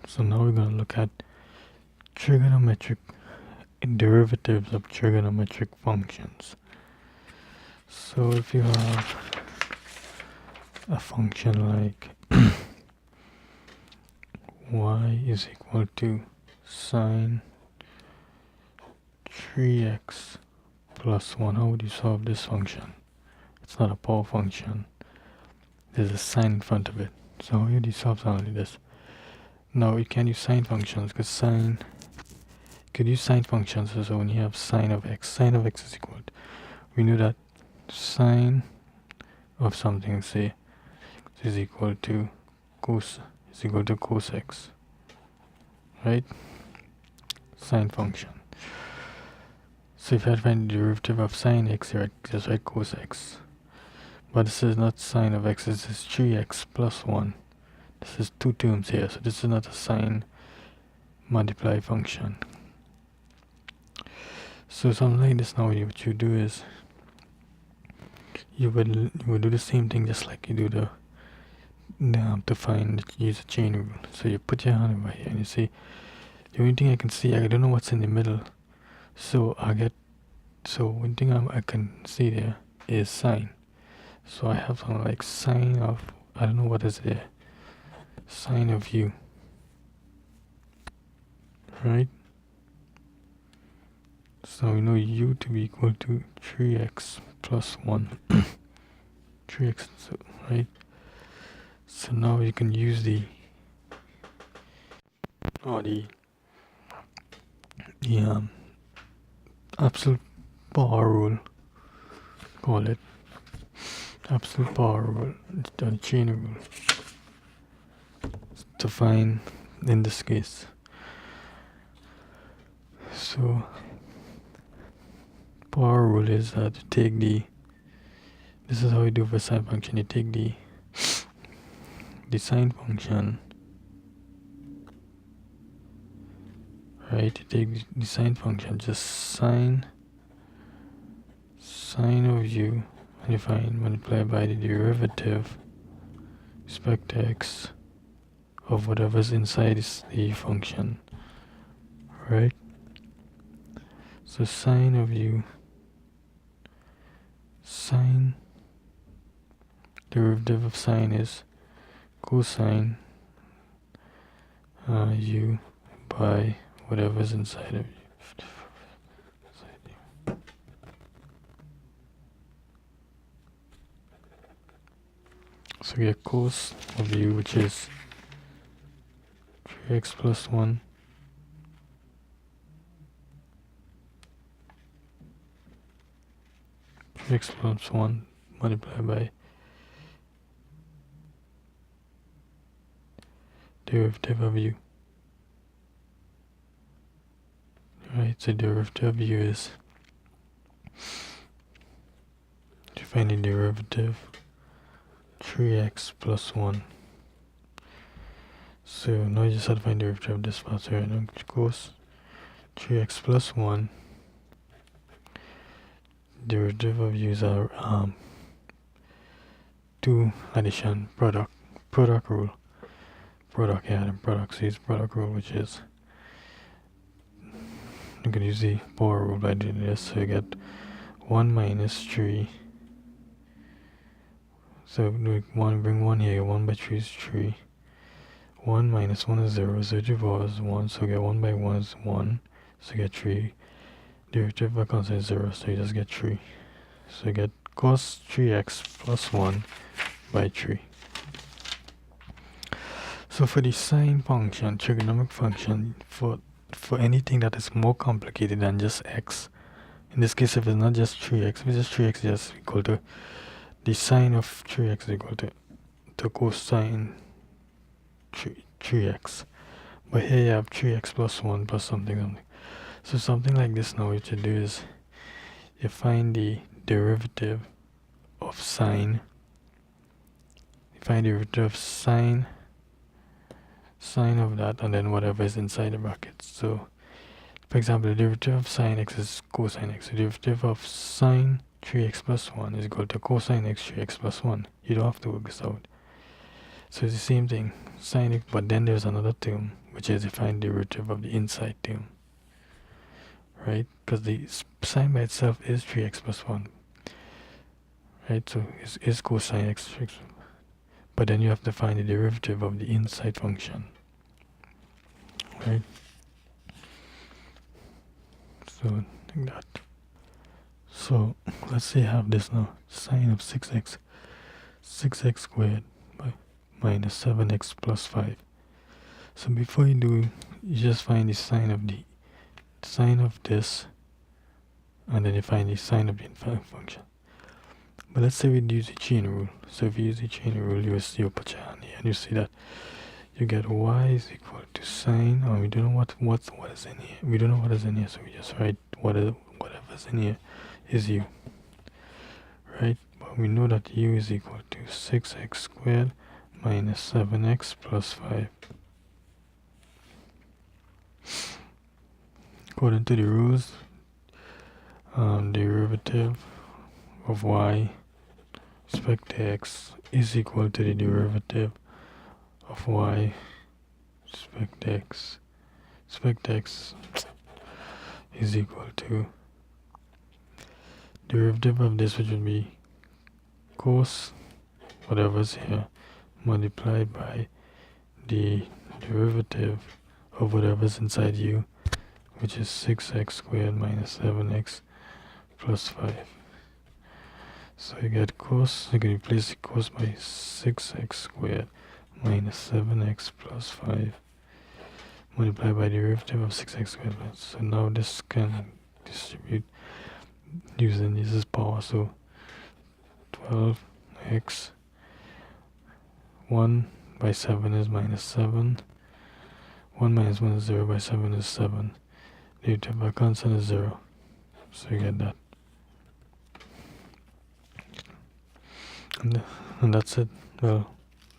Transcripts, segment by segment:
So now we're going to look at trigonometric derivatives of trigonometric functions. So if you have a function like y is equal to sine 3x plus 1, how would you solve this function? It's not a power function. There's a sign in front of it. So how would you solve something like this? Now you can use sine functions because sine could use sine functions. So when you have sine of x is equal to, we knew that sine of something, say, is equal to cos x, right? Sine function. So if you had to find the derivative of sine x, you just write cos x. But this is not sine of x, this is 3x plus 1. This is two terms here, so this is not a sine multiply function. So something like this, now what you do is you would do the same thing just like you do the to use a chain rule. So you put your hand over here and you see the only thing I can see, I don't know what's in the middle. So one thing I can see there is sine. So I have something like sine of, I don't know what is there, sine of u, right? So we know u to be equal to 3x plus 1. 3x, right? So now you can use the absolute power rule, call it absolute power rule, or the chain rule, to find in this case. So power rule is that you take this is how you do for sine function. You take the sine function, right? You take the sine function, just sine of u, and you multiply by the derivative respect to x of whatever's inside the function, right? So sine of u, sine derivative of sine is cosine u by whatever's inside of you. So we get cos of u, which is 3x plus 1 3x plus 1 multiplied by derivative of u. Right, so derivative of u is, to find the derivative, 3x plus 1. So now you just have to find the derivative of this part here, and it goes 3x plus 1. Derivative of u is our 2 addition product rule. Product, so use product rule, which is, you can use the power rule by doing this. So you get 1 minus 3. So bring 1 here, 1 by 3 is 3. 1 minus 1 is 0, 0 to the power is 1, so you get 1 by 1 is 1, so you get 3. Derivative by constant is 0, so you just get 3. So you get cos 3x plus 1 by 3. So for the sine function, trigonometric function, for anything that is more complicated than just x, in this case if it's not just 3x, if it's just 3x, is just equal to the sine of 3x is equal to cosine 3x. But here you have 3x plus 1 plus something. So something like this, now what you do is you find the derivative of sine. You find the derivative of sine of that, and then whatever is inside the brackets. So for example, the derivative of sine x is cosine x. The derivative of sine 3x plus 1 is equal to cosine x 3x plus 1. You don't have to work this out. So it's the same thing, sine x, but then there's another term which is define derivative of the inside term, right? Because the sine by itself is 3x plus 1, right? So is cosine x, but then you have to find the derivative of the inside function, right? So like that. So let's say I have this now, sine of 6x squared by minus 7x plus 5. So before you do, you just find the sine of this, and then you find the sine of the infinite function. But let's say we use the chain rule. So if you use the chain rule, you put your hand here, and you see that you get y is equal to sine, or we don't know what is in here. We don't know what is in here, so we just write whatever's in here is u, right? But we know that u is equal to 6x squared minus 7x plus 5. According to the rules, derivative of y respect to x is equal to the derivative of y respect to x. Respect to x is equal to derivative of this, which would be cos whatever's here multiplied by the derivative of whatever's inside u, which is 6x squared minus 7x plus 5. So you get cos, you can replace the cos by 6x squared minus 7x plus 5 multiplied by the derivative of 6x squared. So now this can distribute using this as power, so 12x 1 by 7 is minus 7, 1 minus 1 is 0 by 7 is 7, derivative by constant is 0, so you get that. And that's it. Well, in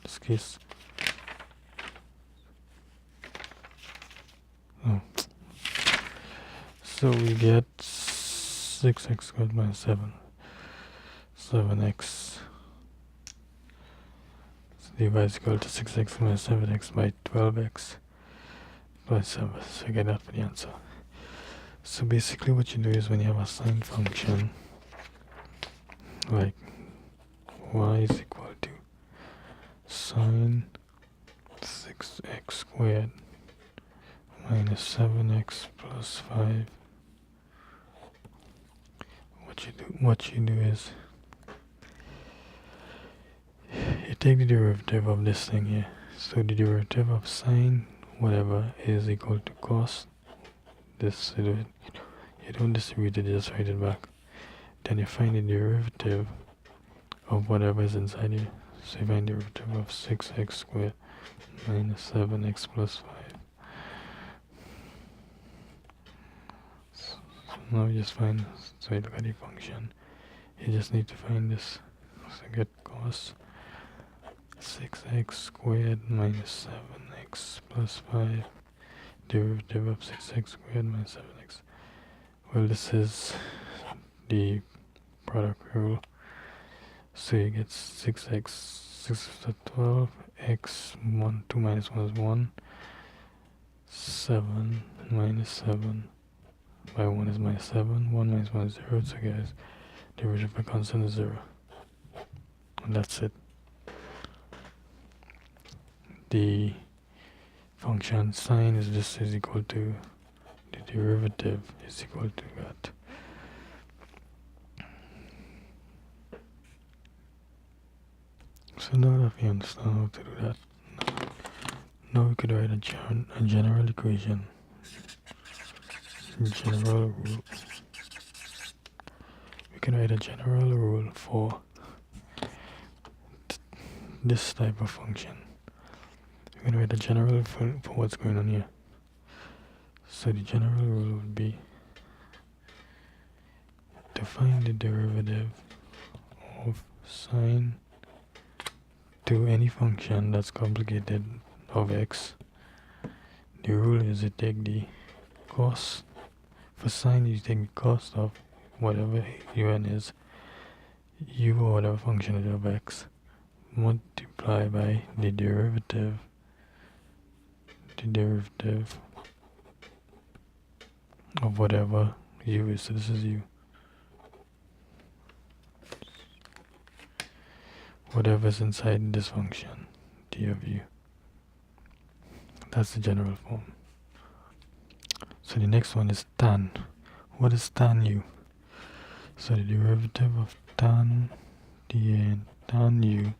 this case, so we get 6x squared minus 7x divided is equal to 6x minus 7x by 12x plus 7. So you get that for the answer. So basically what you do is, when you have a sine function like y is equal to sine 6x squared minus 7x plus 5, what you do is you take the derivative of this thing here. So the derivative of sine whatever is equal to cos this. You don't distribute it, just write it back. Then you find the derivative of whatever is inside here. So you find the derivative of 6x squared minus 7x plus 5. So now you just find, so you look at the function, you just need to find this. So get cos 6x squared minus 7x plus 5, derivative of 6x squared minus 7x. Well, this is the product rule. So you get 6x, 6 is 12, x 1, 2 minus 1 is 1, 7 minus 7 by 1 is minus 7, 1 minus 1 is 0, so guys, derivative by constant is 0. And that's it. The function sine is just is equal to the derivative is equal to that. So now that we understand how to do that, now we could write a general equation, general rule. We can write a general rule for this type of function. We're going to write a general for what's going on here. So the general rule would be to find the derivative of sine to any function that's complicated of x. The rule is you take the cos, for sine you take the cos of whatever un is, u or whatever function is of x, multiply by the derivative the derivative of whatever u is. So this is u. Whatever's inside this function, d of u. That's the general form. So the next one is tan. What is tan u? So the derivative of tan dA tan u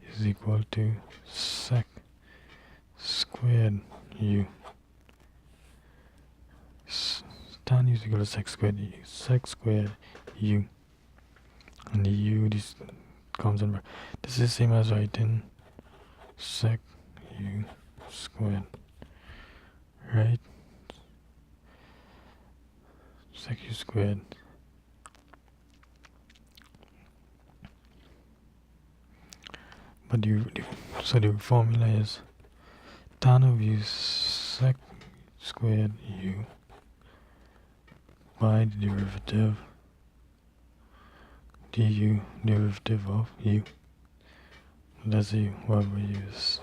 is equal to sec squared u. Tan u is equal to sec squared u. Sec squared u. And the u, this comes in. This is the same as writing sec u squared. Right? Sec u squared. But so the formula is tan of u sec squared u by the derivative du derivative of u. That's u, whatever u is.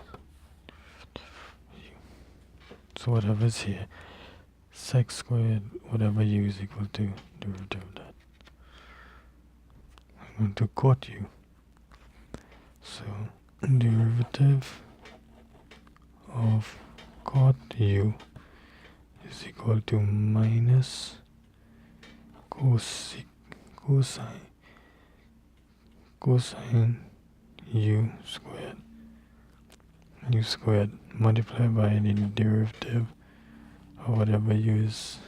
So whatever is here, sec squared whatever u is equal to derivative of that. I'm going to cot u. So derivative of cot u is equal to minus cosine u squared multiplied by the derivative of whatever u is,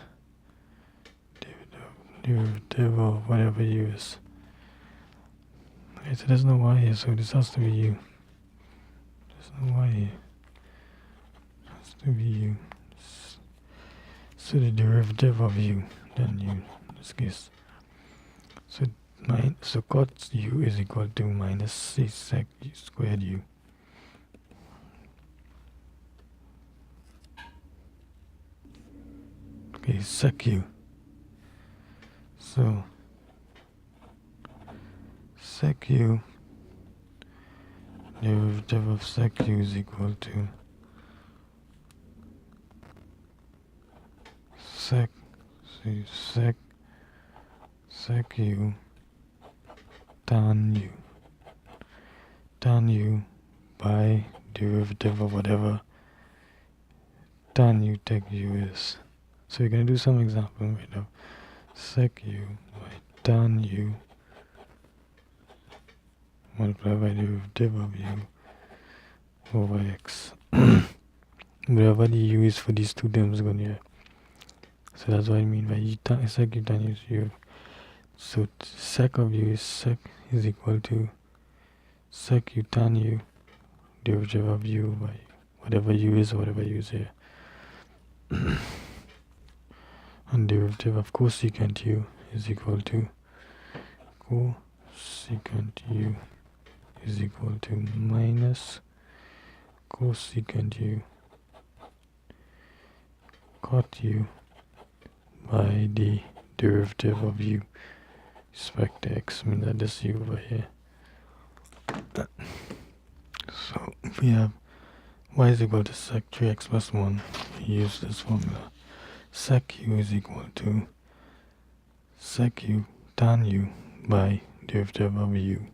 derivative of whatever u is. Okay, so there's no y here, so this has to be u. There's no y here. It has to be u. So the derivative of u, then u in this case. So cot u is equal to minus c sec u squared u. Okay, sec u. So sec u, derivative of sec u is equal to sec u tan u by derivative of whatever tan u take u is. So you're going to do some example right now. Sec u by tan u multiplied by derivative of u over x. Whatever the u is for these two terms going here. So that's what I mean by sec u tan u is u. So sec of u is equal to sec u tan u derivative of u by whatever u is here. And derivative of cosecant u is equal to cosecant u is equal to minus cosecant u cot u by the derivative of u respect to x, means that this u over here. So if we have y is equal to sec 3x plus 1, we use this formula. Sec u is equal to sec u tan u by derivative of u.